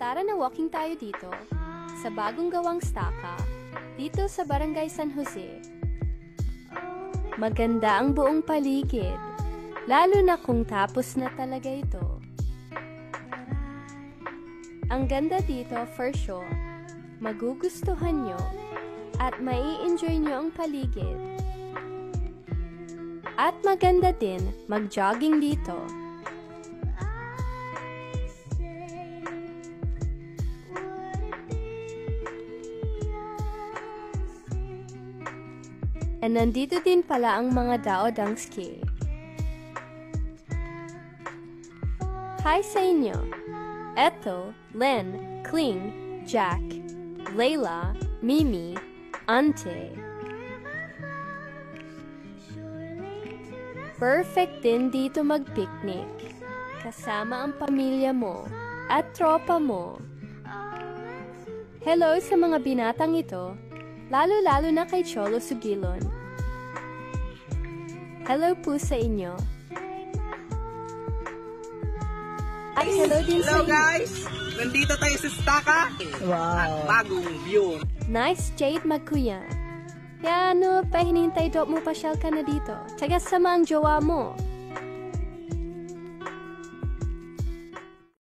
Tara na walking tayo dito, sa bagong gawang staka, dito sa Barangay San Jose. Maganda ang buong paligid, lalo na kung tapos na talaga ito. Ang ganda dito for sure, magugustuhan nyo at mai-enjoy nyo ang paligid. At maganda din mag-jogging dito. And nandito din pala ang mga Daodangski. Hi sa inyo! Eto, Len, Kling, Jack, Layla, Mimi, Ante. Perfect din dito mag-picnic, kasama ang pamilya mo at tropa mo. Hello sa mga binatang ito, lalo-lalo na kay Cholo Sugilon. Hello po sa inyo. At hello din sa inyo. Hello guys! Nandito tayo sa Staka. Wow. At bagong view. Nice Jade Magkuyan. Kaya ano, pa hinihintay mo pasyal ka na dito. Taga sama ang jowa mo.